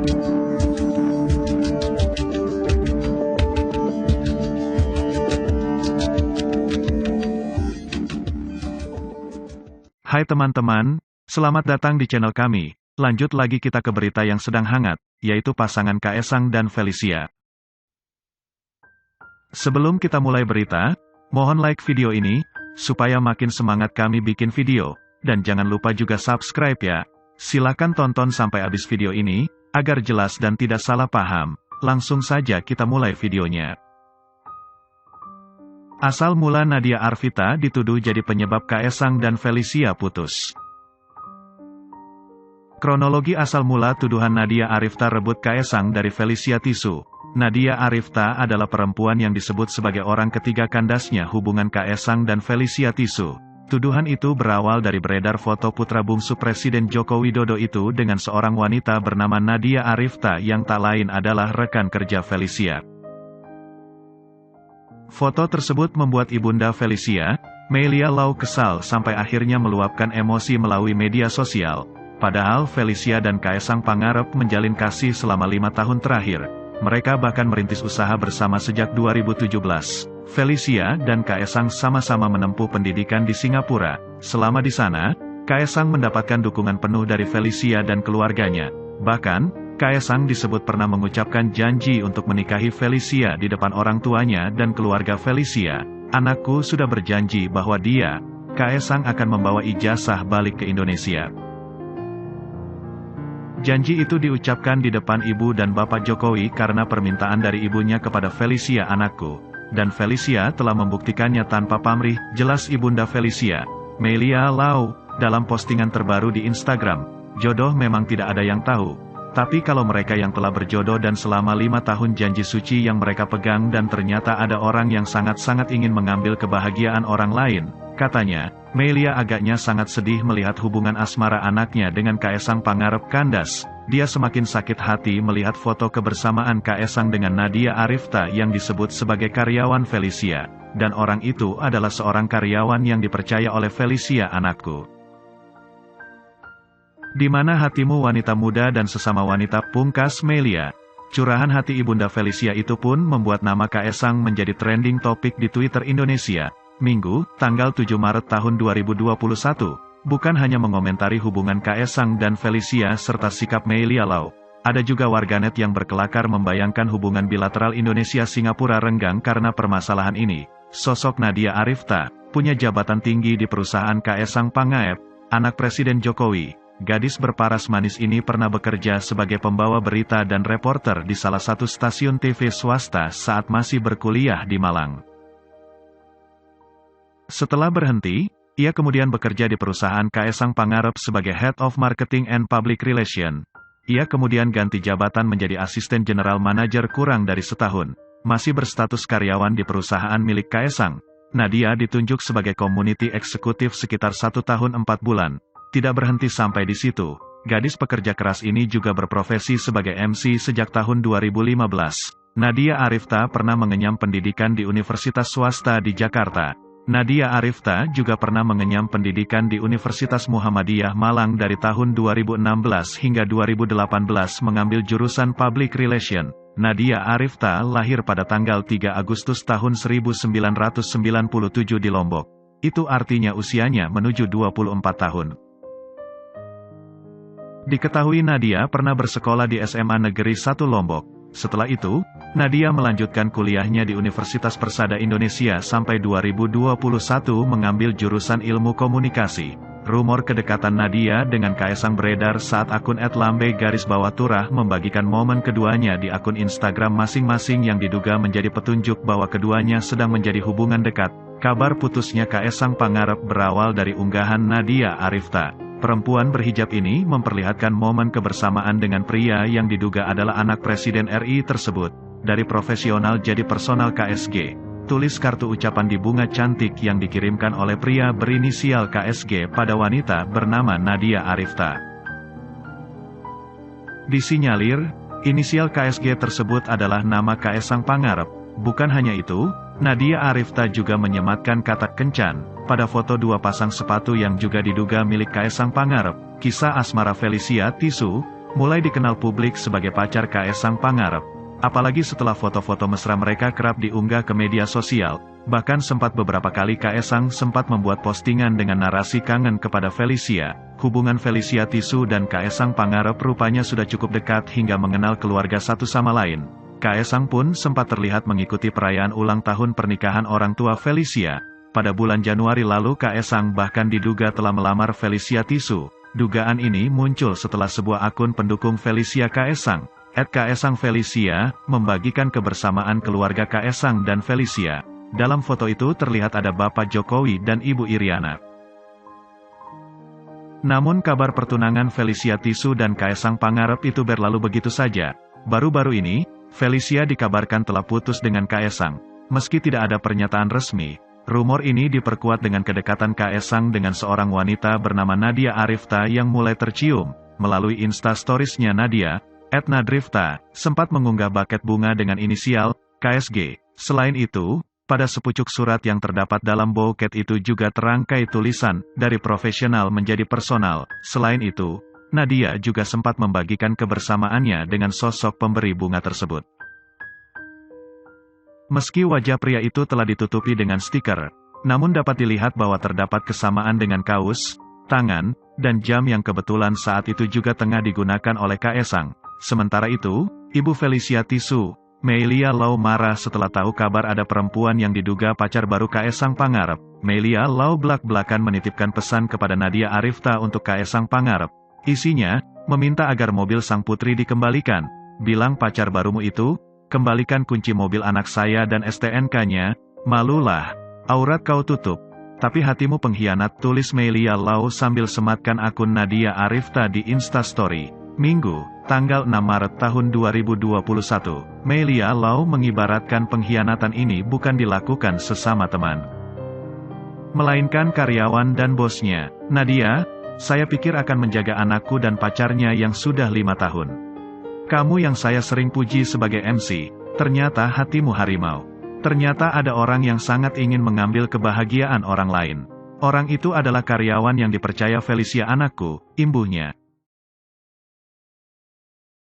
Hai teman-teman, selamat datang di channel kami. Lanjut lagi kita ke berita yang sedang hangat, yaitu pasangan Kaesang dan Felicia. Sebelum kita mulai berita, mohon like video ini, supaya makin semangat kami bikin video, dan jangan lupa juga subscribe ya. Silakan tonton sampai habis video ini, agar jelas dan tidak salah paham. Langsung saja kita mulai videonya. Asal mula Nadia Arifta dituduh jadi penyebab Kaesang dan Felicia putus. Kronologi asal mula tuduhan Nadia Arifta rebut Kaesang dari Felicia Tisu. Nadia Arifta adalah perempuan yang disebut sebagai orang ketiga kandasnya hubungan Kaesang dan Felicia Tisu. Tuduhan itu berawal dari beredar foto putra bungsu Presiden Joko Widodo itu dengan seorang wanita bernama Nadia Arifta yang tak lain adalah rekan kerja Felicia. Foto tersebut membuat ibunda Felicia, Melia Lau kesal sampai akhirnya meluapkan emosi melalui media sosial. Padahal Felicia dan Kaesang Pangarep menjalin kasih selama 5 tahun terakhir. Mereka bahkan merintis usaha bersama sejak 2017. Felicia dan Kaesang sama-sama menempuh pendidikan di Singapura. Selama di sana, Kaesang mendapatkan dukungan penuh dari Felicia dan keluarganya. Bahkan, Kaesang disebut pernah mengucapkan janji untuk menikahi Felicia di depan orang tuanya dan keluarga Felicia. Anakku sudah berjanji bahwa dia, Kaesang akan membawa ijazah balik ke Indonesia. Janji itu diucapkan di depan ibu dan bapak Jokowi karena permintaan dari ibunya kepada Felicia anakku. Dan Felicia telah membuktikannya tanpa pamrih, jelas ibunda Felicia, Melia Lau, dalam postingan terbaru di Instagram. Jodoh memang tidak ada yang tahu. Tapi kalau mereka yang telah berjodoh dan selama 5 tahun janji suci yang mereka pegang dan ternyata ada orang yang sangat-sangat ingin mengambil kebahagiaan orang lain, katanya, Melia agaknya sangat sedih melihat hubungan asmara anaknya dengan Kaesang Pangarep kandas. Dia semakin sakit hati melihat foto kebersamaan Kaesang dengan Nadia Arifta yang disebut sebagai karyawan Felicia. Dan orang itu adalah seorang karyawan yang dipercaya oleh Felicia anakku. Di mana hatimu wanita muda dan sesama wanita, pungkas Melia. Curahan hati ibunda Felicia itu pun membuat nama Kaesang menjadi trending topik di Twitter Indonesia. Minggu, tanggal 7 Maret tahun 2021. Bukan hanya mengomentari hubungan Kaesang dan Felicia serta sikap Melia Lau. Ada juga warganet yang berkelakar membayangkan hubungan bilateral Indonesia-Singapura renggang karena permasalahan ini. Sosok Nadia Arifta, punya jabatan tinggi di perusahaan Kaesang Pangarep, anak Presiden Jokowi. Gadis berparas manis ini pernah bekerja sebagai pembawa berita dan reporter di salah satu stasiun TV swasta saat masih berkuliah di Malang. Setelah berhenti, ia kemudian bekerja di perusahaan Kaesang Pangarep sebagai Head of Marketing and Public Relations. Ia kemudian ganti jabatan menjadi Asisten General Manager kurang dari setahun. Masih berstatus karyawan di perusahaan milik Kaesang, Nadia ditunjuk sebagai Community Executive sekitar 1 tahun 4 bulan. Tidak berhenti sampai di situ, gadis pekerja keras ini juga berprofesi sebagai MC sejak tahun 2015. Nadia Arifta pernah mengenyam pendidikan di universitas swasta di Jakarta. Nadia Arifta juga pernah mengenyam pendidikan di Universitas Muhammadiyah Malang dari tahun 2016 hingga 2018 mengambil jurusan Public Relation. Nadia Arifta lahir pada tanggal 3 Agustus tahun 1997 di Lombok. Itu artinya usianya menuju 24 tahun. Diketahui Nadia pernah bersekolah di SMA Negeri 1 Lombok. Setelah itu, Nadia melanjutkan kuliahnya di Universitas Persada Indonesia sampai 2021 mengambil jurusan Ilmu Komunikasi. Rumor kedekatan Nadia dengan Kaesang beredar saat akun @lambe_turah membagikan momen keduanya di akun Instagram masing-masing yang diduga menjadi petunjuk bahwa keduanya sedang menjadi hubungan dekat. Kabar putusnya Kaesang Pangarep berawal dari unggahan Nadia Arifta. Perempuan berhijab ini memperlihatkan momen kebersamaan dengan pria yang diduga adalah anak Presiden RI tersebut. Dari profesional jadi personal KSG. Tulis kartu ucapan di bunga cantik yang dikirimkan oleh pria berinisial KSG pada wanita bernama Nadia Arifta. Disinyalir, inisial KSG tersebut adalah nama Kaesang Pangarep. Bukan hanya itu, Nadia Arifta juga menyematkan kata kencan pada foto dua pasang sepatu yang juga diduga milik Kaesang Pangarep. Kisah asmara Felicia Tisu mulai dikenal publik sebagai pacar Kaesang Pangarep. Apalagi setelah foto-foto mesra mereka kerap diunggah ke media sosial, bahkan sempat beberapa kali Kaesang sempat membuat postingan dengan narasi kangen kepada Felicia. Hubungan Felicia Tisu dan Kaesang Pangarep rupanya sudah cukup dekat hingga mengenal keluarga satu sama lain. Kaesang pun sempat terlihat mengikuti perayaan ulang tahun pernikahan orang tua Felicia. Pada bulan Januari lalu Kaesang bahkan diduga telah melamar Felicia Tisu. Dugaan ini muncul setelah sebuah akun pendukung Felicia Kaesang, @KaesangFelicia, membagikan kebersamaan keluarga Kaesang dan Felicia. Dalam foto itu terlihat ada Bapak Jokowi dan Ibu Iriana. Namun kabar pertunangan Felicia Tisu dan Kaesang Pangarep itu berlalu begitu saja. Baru-baru ini, Felicia dikabarkan telah putus dengan Kaesang. Meski tidak ada pernyataan resmi, rumor ini diperkuat dengan kedekatan Kaesang dengan seorang wanita bernama Nadia Arifta yang mulai tercium. Melalui Insta-Stories-nya Nadia, @Nadrifta, sempat mengunggah buket bunga dengan inisial KSG. Selain itu, pada sepucuk surat yang terdapat dalam bouquet itu juga terangkai tulisan, dari profesional menjadi personal. Selain itu, Nadia juga sempat membagikan kebersamaannya dengan sosok pemberi bunga tersebut. Meski wajah pria itu telah ditutupi dengan stiker, namun dapat dilihat bahwa terdapat kesamaan dengan kaos, tangan, dan jam yang kebetulan saat itu juga tengah digunakan oleh Kaesang. Sementara itu, Ibu Felicia Tisu, Meilia Lau, marah setelah tahu kabar ada perempuan yang diduga pacar baru Kaesang Pangarep. Meilia Lau belak-belakan menitipkan pesan kepada Nadia Arifta untuk Kaesang Pangarep. Isinya, meminta agar mobil sang putri dikembalikan. Bilang pacar barumu itu, kembalikan kunci mobil anak saya dan STNK-nya, malulah, aurat kau tutup. Tapi hatimu pengkhianat, tulis Meilia Lau sambil sematkan akun Nadia Arifta di Instastory. Minggu, tanggal 6 Maret tahun 2021, Meilia Lau mengibaratkan pengkhianatan ini bukan dilakukan sesama teman, melainkan karyawan dan bosnya. Nadia, saya pikir akan menjaga anakku dan pacarnya yang sudah 5 tahun. Kamu yang saya sering puji sebagai MC, ternyata hatimu harimau. Ternyata ada orang yang sangat ingin mengambil kebahagiaan orang lain. Orang itu adalah karyawan yang dipercaya Felicia anakku, imbuhnya.